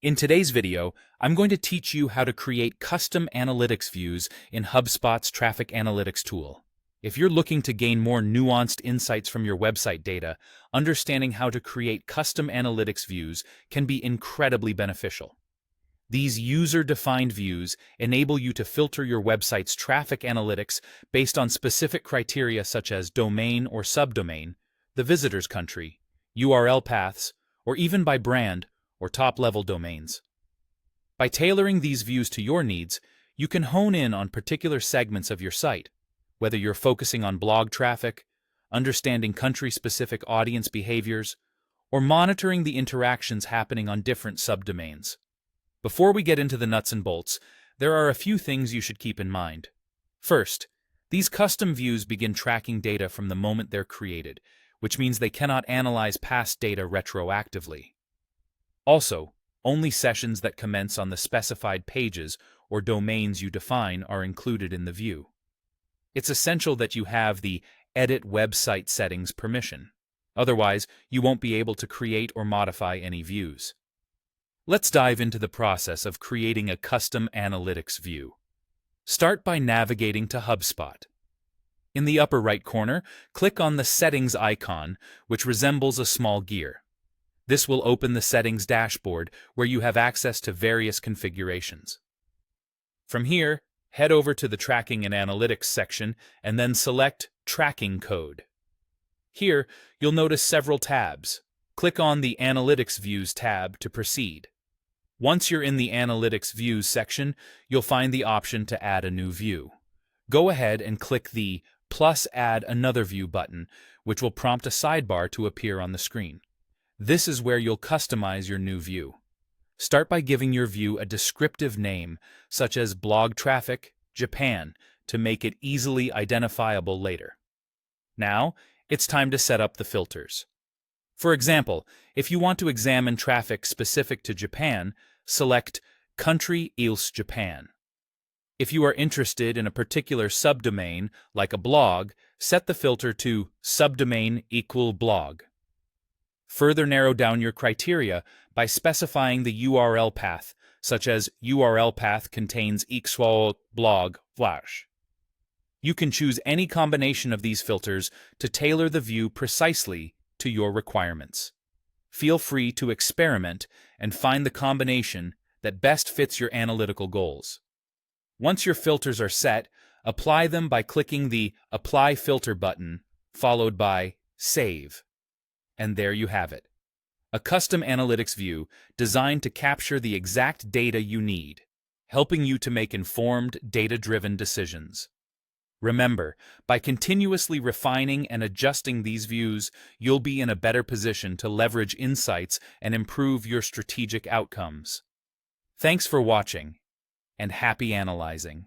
In today's video, I'm going to teach you how to create custom analytics views in HubSpot's traffic analytics tool. If you're looking to gain more nuanced insights from your website data, understanding how to create custom analytics views can be incredibly beneficial. These user-defined views enable you to filter your website's traffic analytics based on specific criteria such as domain or subdomain, the visitor's country, URL paths, or even by brand or top-level domains. By tailoring these views to your needs, you can hone in on particular segments of your site, whether you're focusing on blog traffic, understanding country-specific audience behaviors, or monitoring the interactions happening on different subdomains. Before we get into the nuts and bolts, there are a few things you should keep in mind. First, these custom views begin tracking data from the moment they're created, which means they cannot analyze past data retroactively. Also, only sessions that commence on the specified pages or domains you define are included in the view. It's essential that you have the Edit Website Settings permission. Otherwise, you won't be able to create or modify any views. Let's dive into the process of creating a custom analytics view. Start by navigating to HubSpot. In the upper right corner, click on the Settings icon, which resembles a small gear. This will open the Settings dashboard where you have access to various configurations. From here, head over to the Tracking and Analytics section and then select Tracking Code. Here, you'll notice several tabs. Click on the Analytics Views tab to proceed. Once you're in the Analytics Views section, you'll find the option to add a new view. Go ahead and click the plus Add Another View button, which will prompt a sidebar to appear on the screen. This is where you'll customize your new view. Start by giving your view a descriptive name, such as Blog Traffic, Japan, to make it easily identifiable later. Now, it's time to set up the filters. For example, if you want to examine traffic specific to Japan, select Country else Japan. If you are interested in a particular subdomain, like a blog, set the filter to subdomain equal blog. Further narrow down your criteria by specifying the URL path, such as URL path contains equal blog flash. You can choose any combination of these filters to tailor the view precisely to your requirements. Feel free to experiment and find the combination that best fits your analytical goals. Once your filters are set, apply them by clicking the Apply Filter button, followed by Save. And there you have it. A custom analytics view designed to capture the exact data you need, helping you to make informed, data-driven decisions. Remember, by continuously refining and adjusting these views, you'll be in a better position to leverage insights and improve your strategic outcomes. Thanks for watching, and happy analyzing.